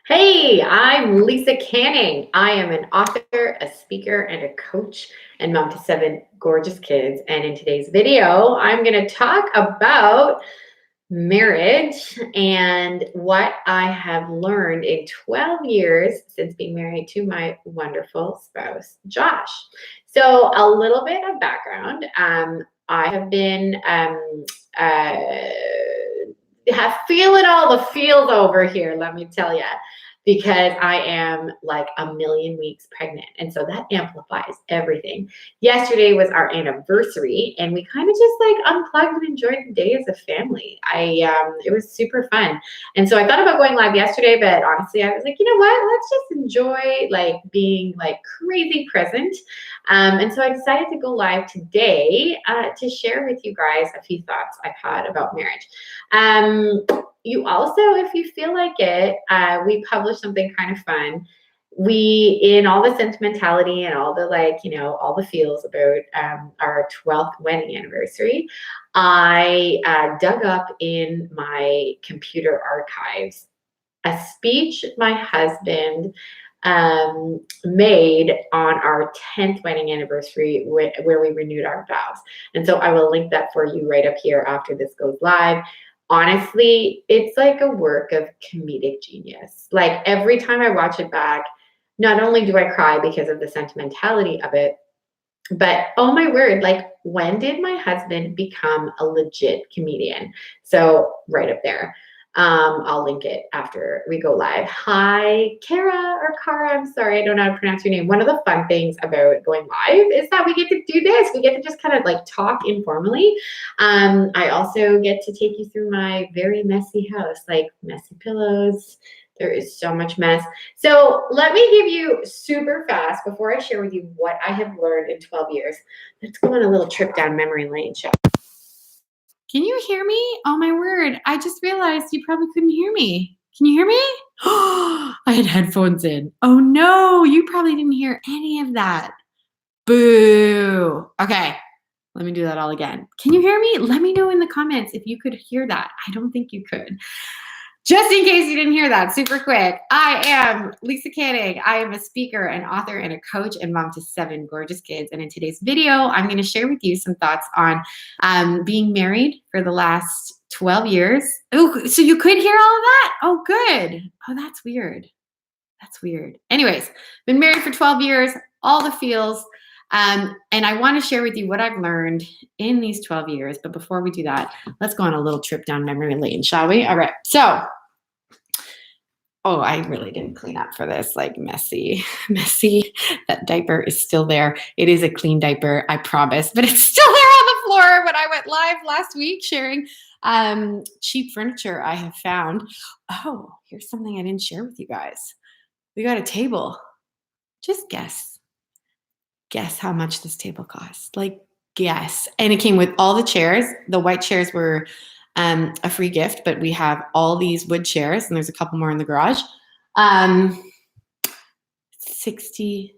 Hey, I'm Lisa Canning. I am an author, a speaker, and a coach, and mom to 7 gorgeous kids. And in today's video, I'm going to talk about marriage and what I have learned in 12 years since being married to my wonderful spouse, Josh. So, a little bit of background. I have been feeling all the feels over here, let me tell you, because I am like a million weeks pregnant. And so that amplifies everything. Yesterday was our anniversary, and we kind of just like unplugged and enjoyed the day as a family. It was super fun. And so I thought about going live yesterday, but honestly, I was like, you know what? Let's just enjoy like being like crazy present. And so I decided to go live today to share with you guys a few thoughts I've had about marriage. You also, if you feel like it, we published something kind of fun. We, in all the sentimentality and all the all the feels about our 12th wedding anniversary, I dug up in my computer archives a speech my husband made on our 10th wedding anniversary where we renewed our vows. And so I will link that for you right up here after this goes live. Honestly, it's like a work of comedic genius. Like every time I watch it back, not only do I cry because of the sentimentality of it, but oh my word, like when did my husband become a legit comedian? So right up there. I'll link it after we go live. Hi, Kara or Kara. I'm sorry, I don't know how to pronounce your name. One of the fun things about going live is that we get to do this. We get to just kind of like talk informally. I also get to take you through my very messy house, like messy pillows. There is so much mess. So let me give you super fast before I share with you what I have learned in 12 years. Let's go on a little trip down memory lane, shall we? Can you hear me? Oh my word. I just realized you probably couldn't hear me. Can you hear me? I had headphones in. Oh no, you probably didn't hear any of that. Boo. Okay, let me do that all again. Can you hear me? Let me know in the comments if you could hear that. I don't think you could. Just in case you didn't hear that, super quick, I am Lisa Canning. I am a speaker, an author, and a coach, and mom to 7 gorgeous kids. And in today's video, I'm going to share with you some thoughts on being married for the last 12 years. Oh, so you could hear all of that? Oh, good. Oh, that's weird. That's weird. Anyways, been married for 12 years, all the feels. And I want to share with you what I've learned in these 12 years. But before we do that, let's go on a little trip down memory lane, shall we? All right. So, oh, I really didn't clean up for this, like messy. That diaper is still there. It is a clean diaper, I promise, but it's still there on the floor when I went live last week sharing cheap furniture I have found. Oh, here's something I didn't share with you guys. We got a table. Just guess. Guess how much this table cost. Like, guess. And it came with all the chairs. The white chairs were a free gift, but we have all these wood chairs, and there's a couple more in the garage. $60.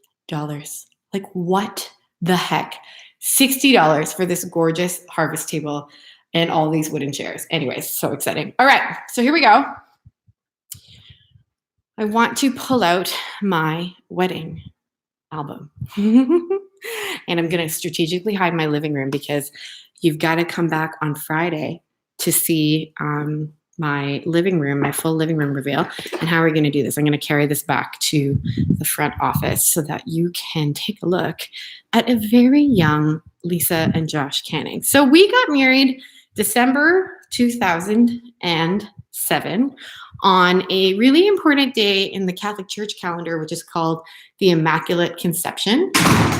Like, what the heck? $60 for this gorgeous harvest table and all these wooden chairs. Anyways, so exciting. All right, so here we go. I want to pull out my wedding album. And I'm going to strategically hide my living room because you've got to come back on Friday to see my living room, my full living room reveal. And how are we going to do this? I'm going to carry this back to the front office so that you can take a look at a very young Lisa and Josh Canning. So we got married December 2007 on a really important day in the Catholic Church calendar, which is called the Immaculate Conception.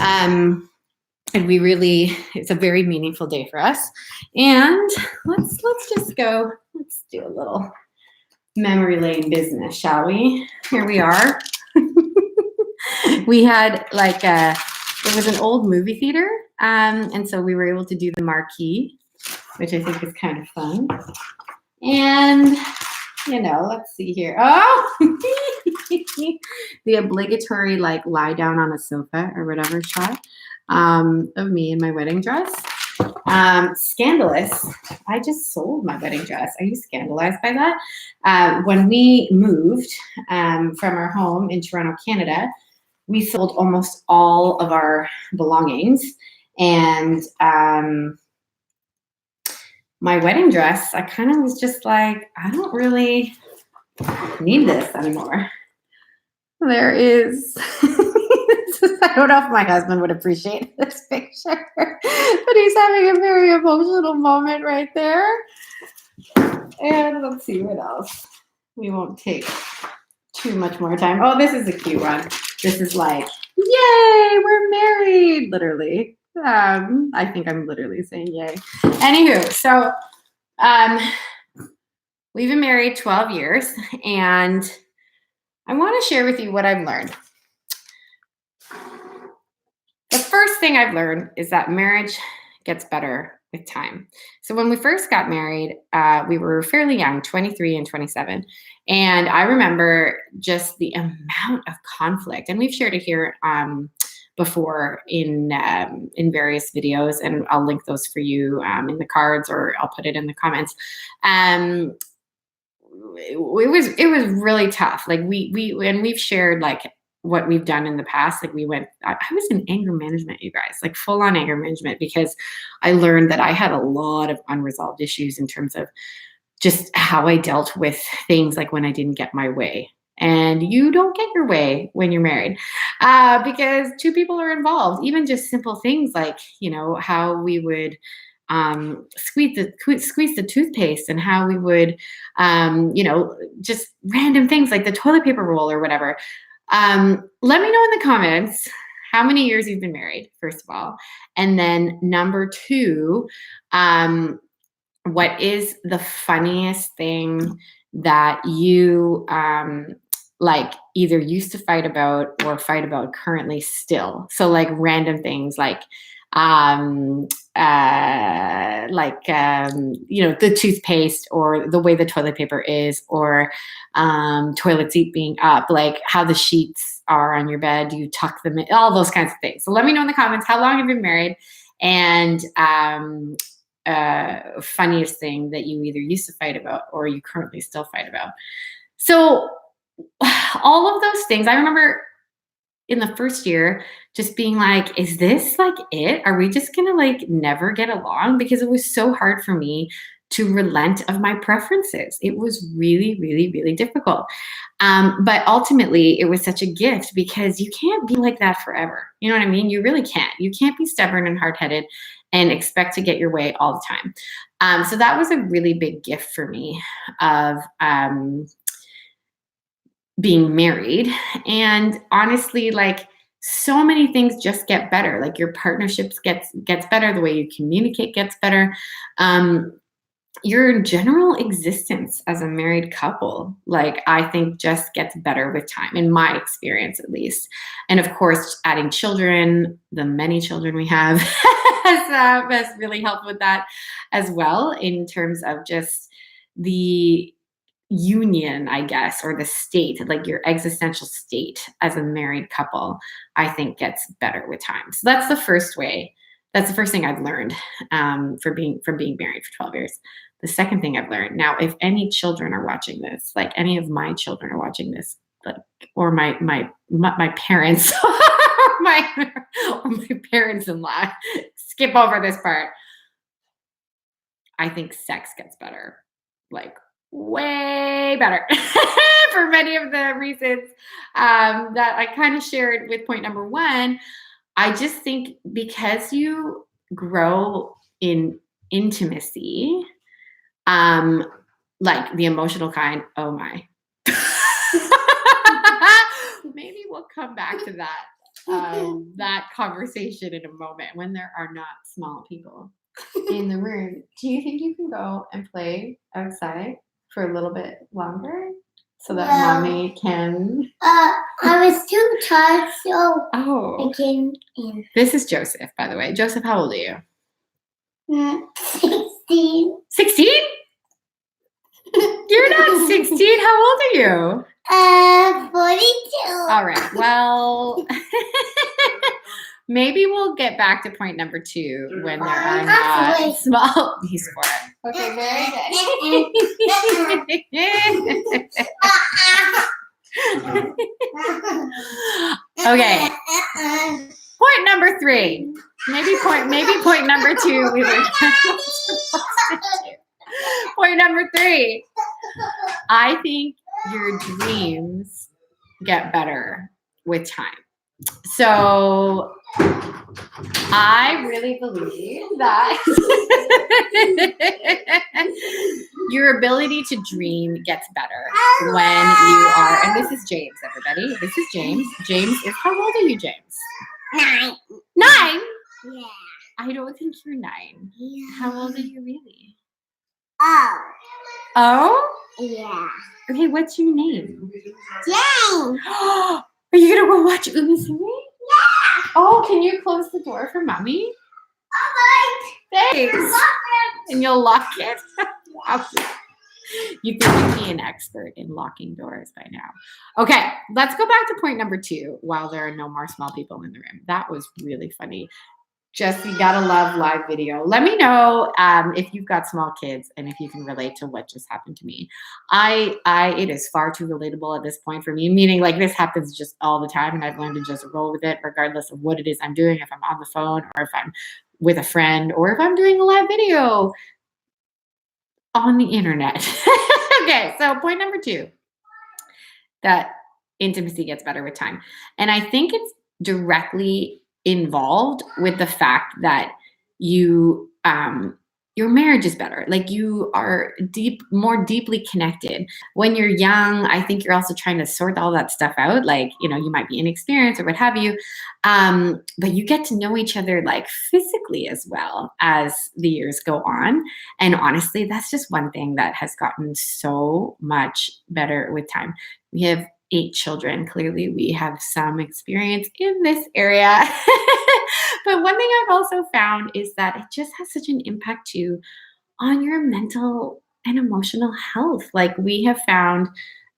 And it's a very meaningful day for us. And let's just go, let's do a little memory lane business, shall we? Here we are. We had it was an old movie theater. And so we were able to do the marquee, which I think is kind of fun. And let's see here. Oh, the obligatory lie down on a sofa or whatever shot of me in my wedding dress. Scandalous. I just sold my wedding dress. Are you scandalized by that? When we moved from our home in Toronto, Canada, we sold almost all of our belongings. And my wedding dress, I kind of was just like, I don't really need this anymore. There is, I don't know if my husband would appreciate this picture, but he's having a very emotional moment right there. And let's see what else. We won't take too much more time. Oh, this is a cute one. This is like, yay, we're married, literally. I think I'm literally saying yay. Anywho, so we've been married 12 years, and I want to share with you what I've learned. The first thing I've learned is that marriage gets better with time. So when we first got married, we were fairly young, 23 and 27. And I remember just the amount of conflict, and we've shared it here before in various videos, and I'll link those for you in the cards, or I'll put it in the comments. It was really tough. Like we've shared like what we've done in the past. Like I was in anger management, you guys, like full on anger management, because I learned that I had a lot of unresolved issues in terms of just how I dealt with things, like when I didn't get my way. And you don't get your way when you're married, because two people are involved. Even just simple things like, how we would squeeze the toothpaste, and how we would, just random things like the toilet paper roll or whatever. Let me know in the comments how many years you've been married, first of all. And then number two, what is the funniest thing that you like either used to fight about or fight about currently still? So like random things like the toothpaste, or the way the toilet paper is, or toilet seat being up, like how the sheets are on your bed, do you tuck them in, all those kinds of things. So let me know in the comments how long you've been married, and funniest thing that you either used to fight about or you currently still fight about. So all of those things, I remember in the first year just being like, is this like it? Are we just gonna like never get along? Because it was so hard for me to relent of my preferences. It was really, really, really difficult. But ultimately it was such a gift, because you can't be like that forever. You know what I mean? You really can't. You can't be stubborn and hard-headed and expect to get your way all the time. So that was a really big gift for me of being married. And honestly, like, so many things just get better. Like your partnerships gets better, the way you communicate gets better. Your general existence as a married couple, like, I think just gets better with time, in my experience at least. And of course, adding children, the many children we have has really helped with that as well, in terms of just the union, I guess, or the state, like your existential state as a married couple, I think gets better with time. So that's the first way. That's the first thing I've learned from being married for 12 years. The second thing I've learned, now, if any children are watching this, like any of my children are watching this, like, or my parents, or my parents-in-law, skip over this part. I think sex gets better, like way better, for many of the reasons that I kind of shared with point number one. I just think because you grow in intimacy, like the emotional kind, oh my. Maybe we'll come back to that conversation in a moment, when there are not small people in the room. Do you think you can go and play outside for a little bit longer so that mommy can? I was too tired, so I came in. This is Joseph, by the way. Joseph, how old are you? 16. 16? You're not 16. How old are you? 42. All right. Well, Maybe we'll get back to point number 2 when there are not small. He's 4. Okay, very good. Okay. Point number 3. Maybe point number 2 we were Point number 3. I think your dreams get better with time. So I really believe that your ability to dream gets better when you are, and this is James, everybody. This is James. James is, how old are you, James? 9. 9? Yeah. I don't think you're 9. Yeah. How old are you really? Oh. Oh? Yeah. Okay, what's your name? James. Are you going to go watch Umi singing? Yeah. Oh, can you close the door for mommy? Thanks. And you'll lock it? Wow. You think you'd be an expert in locking doors by now. Okay, let's go back to point number 2 while there are no more small people in the room. That was really funny. Just, you gotta love live video. Let me know if you've got small kids and if you can relate to what just happened to me. It is far too relatable at this point for me, meaning like this happens just all the time and I've learned to just roll with it regardless of what it is I'm doing, if I'm on the phone or if I'm with a friend or if I'm doing a live video on the internet. Okay, so point number 2, that intimacy gets better with time. And I think it's directly involved with the fact that you your marriage is better. Like you are more deeply connected. When you're young, I think you're also trying to sort all that stuff out. Like, you know, you might be inexperienced or what have you. But you get to know each other like physically as well as the years go on. And honestly, that's just one thing that has gotten so much better with time. We have 8 children. Clearly, we have some experience in this area. But one thing I've also found is that it just has such an impact too on your mental and emotional health. Like we have found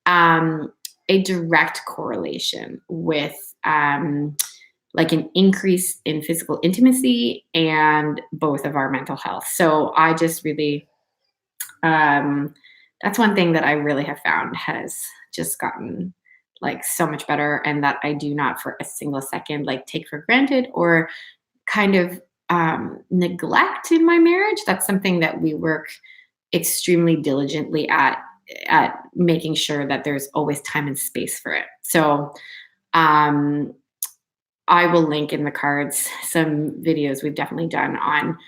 a direct correlation with like an increase in physical intimacy and both of our mental health. So I just really, that's one thing that I really have found has just gotten like so much better, and that I do not for a single second like take for granted or kind of neglect in my marriage. That's something that we work extremely diligently at making sure that there's always time and space for it. So I will link in the cards some videos we've definitely done on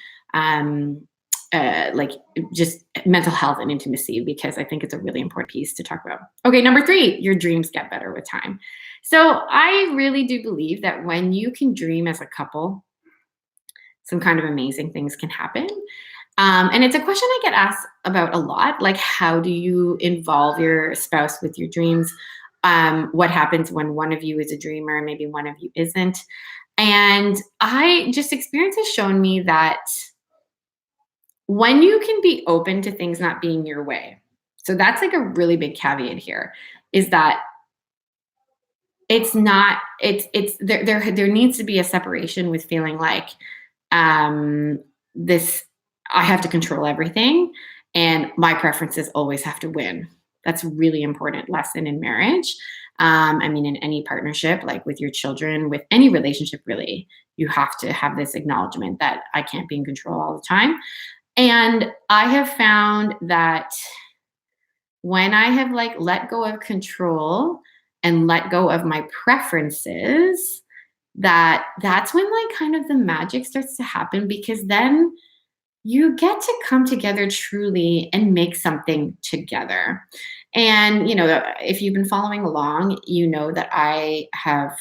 like just mental health and intimacy, because I think it's a really important piece to talk about. Okay, number 3, your dreams get better with time. So I really do believe that when you can dream as a couple, some kind of amazing things can happen. And it's a question I get asked about a lot, like how do you involve your spouse with your dreams? What happens when one of you is a dreamer, maybe one of you isn't? And experience has shown me that when you can be open to things not being your way, so that's like a really big caveat here, is that it's not, there needs to be a separation with feeling like this, I have to control everything and my preferences always have to win. That's a really important lesson in marriage. I mean, in any partnership, like with your children, with any relationship, really, you have to have this acknowledgement that I can't be in control all the time. And I have found that when I have like let go of control and let go of my preferences, that's when like kind of the magic starts to happen, because then you get to come together truly and make something together. And, you know, if you've been following along, you know that I have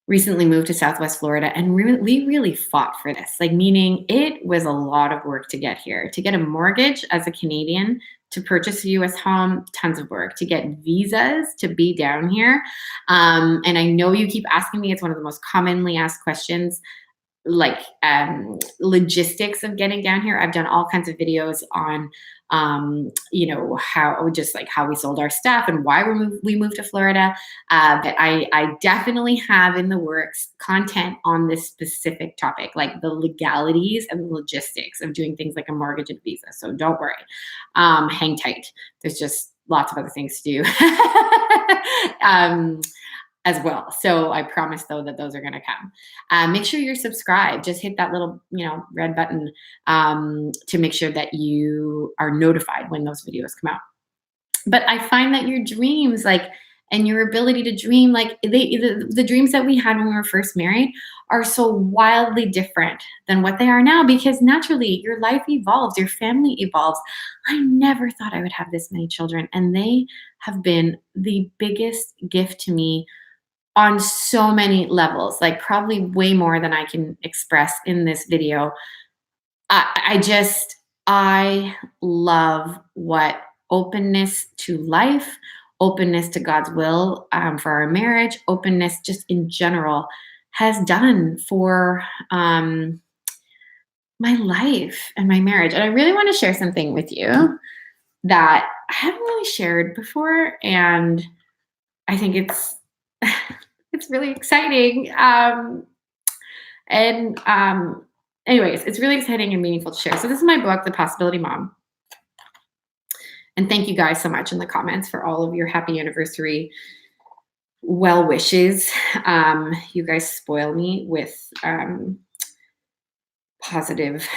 recently moved to Southwest Florida, and we really fought for this, like meaning it was a lot of work to get here, to get a mortgage as a Canadian, to purchase a US home, tons of work, to get visas to be down here. And I know you keep asking me, it's one of the most commonly asked questions. like logistics of getting down here. I've done all kinds of videos on how we sold our stuff and why we moved to Florida. But I definitely have in the works content on this specific topic, like the legalities and the logistics of doing things like a mortgage and visa. So don't worry, hang tight. There's just lots of other things to do. As well. So I promise though that those are going to come. Make sure you're subscribed. Just hit that little, red button to make sure that you are notified when those videos come out. But I find that your dreams, and your ability to dream, the dreams that we had when we were first married are so wildly different than what they are now, because naturally your life evolves, your family evolves. I never thought I would have this many children, and they have been the biggest gift to me on so many levels, like probably way more than I can express in this video. I love what openness to life, openness to God's will for our marriage, openness just in general has done for my life and my marriage. And I really want to share something with you that I haven't really shared before, and I think it's it's really exciting. Anyways, it's really exciting and meaningful to share. So this is my book, The Possibility Mom. And thank you guys so much in the comments for all of your happy anniversary well wishes. You guys spoil me with positive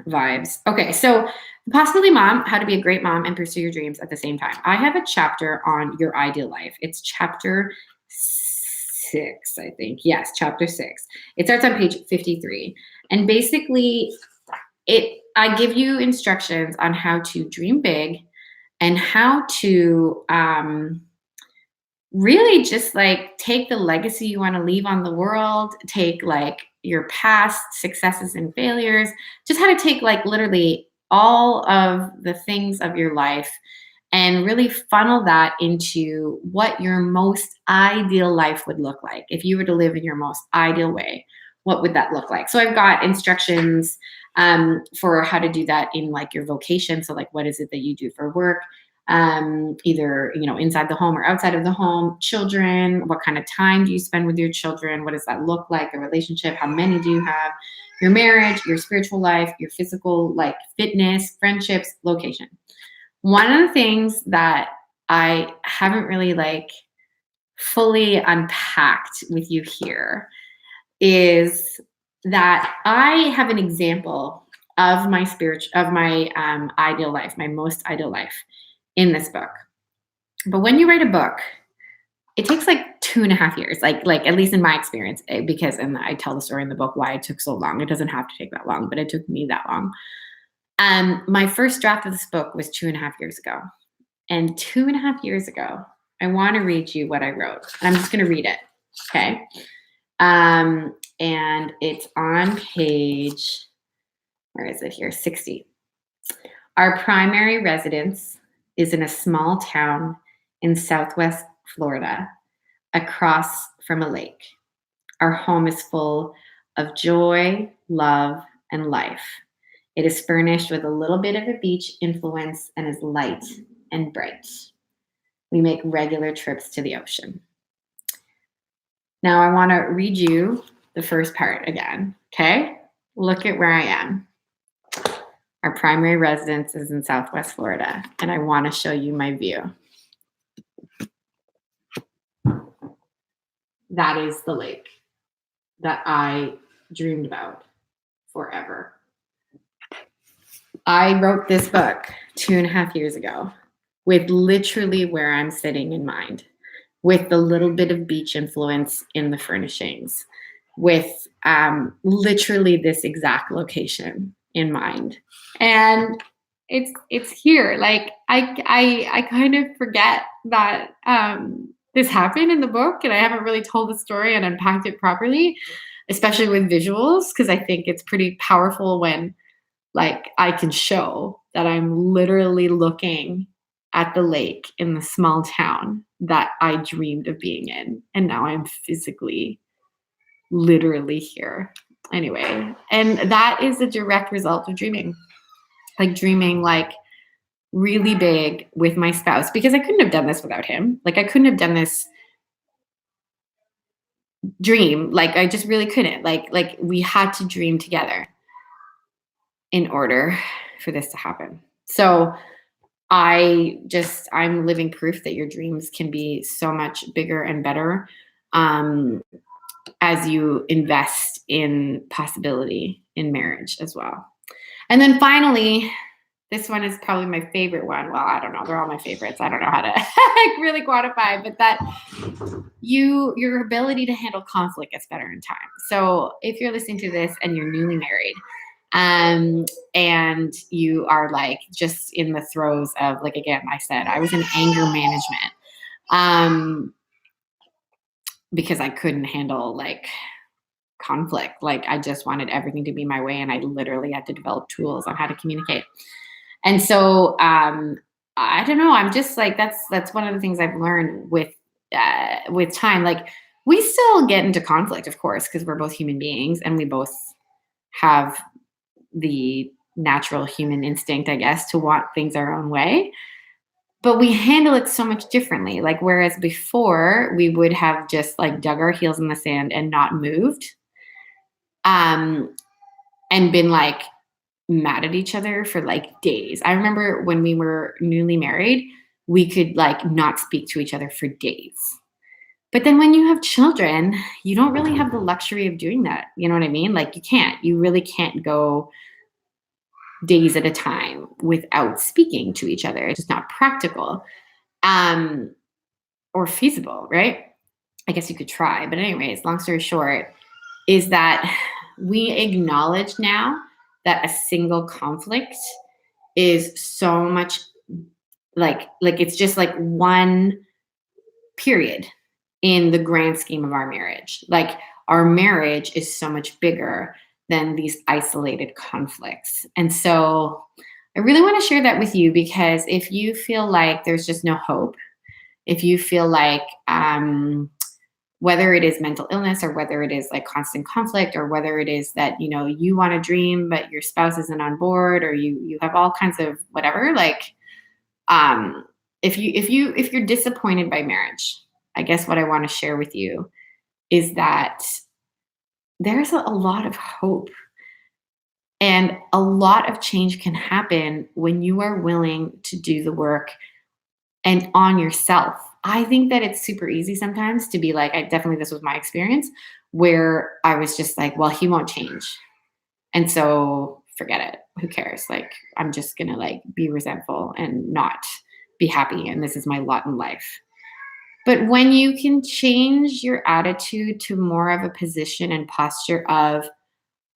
vibes. Okay, so The Possibility Mom, How to Be a Great Mom and Pursue Your Dreams at the Same Time. I have a chapter on your ideal life. It's chapter 6, I think. Yes, chapter 6. It starts on page 53. And basically, I give you instructions on how to dream big and how to really just take the legacy you want to leave on the world, take your past successes and failures, just how to take literally all of the things of your life and really funnel that into what your most ideal life would look like. If you were to live in your most ideal way, what would that look like? So I've got instructions for how to do that in your vocation. So what is it that you do for work? Either, inside the home or outside of the home, children, what kind of time do you spend with your children? What does that look like? The relationship, how many do you have? Your marriage, your spiritual life, your physical, fitness, friendships, location. One of the things that I haven't really fully unpacked with you here is that I have an example of my ideal life, my most ideal life in this book. But when you write a book, it takes 2.5 years, at least in my experience, because, and I tell the story in the book why it took so long. It doesn't have to take that long, but it took me that long. My first draft of this book was 2.5 years ago. And 2.5 years ago, I want to read you what I wrote. I'm just going to read it. Okay. And it's on page, where is it here? 60. Our primary residence is in a small town in Southwest Florida, across from a lake. Our home is full of joy, love, and life. It is furnished with a little bit of a beach influence and is light and bright. We make regular trips to the ocean. Now I want to read you the first part again, okay? Look at where I am. Our primary residence is in Southwest Florida, and I want to show you my view. That is the lake that I dreamed about forever. I wrote this book 2.5 years ago with literally where I'm sitting in mind, with the little bit of beach influence in the furnishings, with literally this exact location in mind. And it's here. I kind of forget that this happened in the book, and I haven't really told the story and unpacked it properly, especially with visuals, because I think it's pretty powerful when I can show that I'm literally looking at the lake in the small town that I dreamed of being in. And now I'm physically, literally here. Anyway, and that is a direct result of dreaming. Like dreaming like really big with my spouse, because I couldn't have done this without him. Like I couldn't have done this dream. Like I just really couldn't. Like we had to dream together in order for this to happen. So I'm living proof that your dreams can be so much bigger and better as you invest in possibility in marriage as well. And then finally, this one is probably my favorite one. Well, I don't know. They're all my favorites. I don't know how to really quantify, but that your ability to handle conflict gets better in time. So if you're listening to this and you're newly married, and you are like just in the throes of, like, again, I said, I was in anger management, because I couldn't handle like conflict. Like I just wanted everything to be my way. And I literally had to develop tools on how to communicate. And so, I don't know. I'm just like, that's one of the things I've learned with time. Like we still get into conflict, of course, because we're both human beings and we both have the natural human instinct, I guess, to want things our own way. But we handle it so much differently. Like, whereas before we would have just like dug our heels in the sand and not moved, and been like mad at each other for like days. I remember when we were newly married, we could like not speak to each other for days. But then when you have children, you don't really have the luxury of doing that. You know what I mean? Like you really can't go days at a time without speaking to each other. It's just not practical, or feasible, right? I guess you could try. But anyways, long story short is that we acknowledge now that a single conflict is so much like it's just like one period in the grand scheme of our marriage. Like our marriage is so much bigger than these isolated conflicts. And so I really want to share that with you, because if you feel like there's just no hope, if you feel like whether it is mental illness or whether it is like constant conflict, or whether it is that, you know, you want to dream but your spouse isn't on board, or you have all kinds of whatever, like if you're disappointed by marriage, I guess what I want to share with you is that there's a lot of hope, and a lot of change can happen when you are willing to do the work and on yourself. I think that it's super easy sometimes to be like, this was my experience, where I was just like, well, he won't change. And so forget it. Who cares? Like, I'm just going to like be resentful and not be happy. And this is my lot in life. But when you can change your attitude to more of a position and posture of,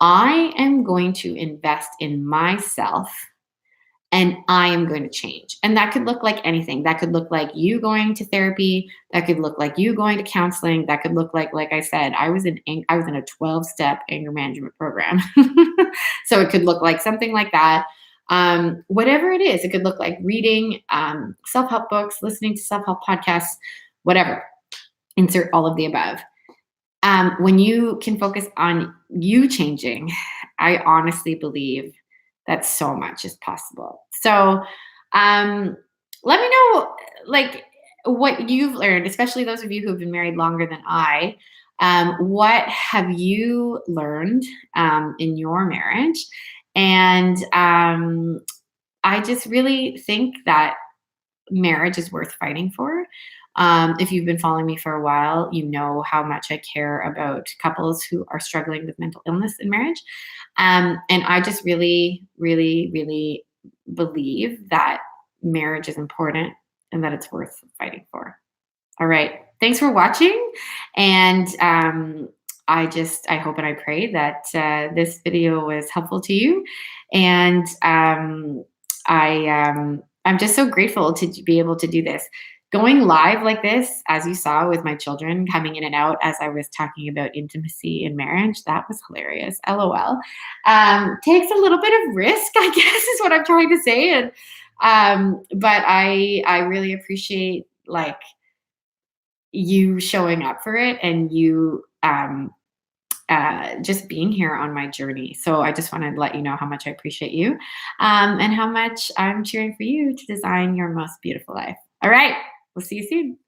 I am going to invest in myself and I am going to change. And that could look like anything. That could look like you going to therapy. That could look like you going to counseling. That could look like I said, I was in a 12-step anger management program. So it could look like something like that. Whatever it is, it could look like reading self-help books, listening to self-help podcasts, whatever. Insert all of the above. When you can focus on you changing, I honestly believe that so much is possible. So let me know like what you've learned, especially those of you who have been married longer than I. What have you learned in your marriage? And I just really think that marriage is worth fighting for. If you've been following me for a while, you know how much I care about couples who are struggling with mental illness in marriage. And I just really, really, really believe that marriage is important and that it's worth fighting for. All right. Thanks for watching. And I hope and I pray that this video was helpful to you. And I'm just so grateful to be able to do this. Going live like this, as you saw with my children coming in and out as I was talking about intimacy in marriage, that was hilarious. LOL. Takes a little bit of risk, I guess, is what I'm trying to say. And but I really appreciate like you showing up for it and you just being here on my journey. So I just wanted to let you know how much I appreciate you, and how much I'm cheering for you to design your most beautiful life. All right, we'll see you soon.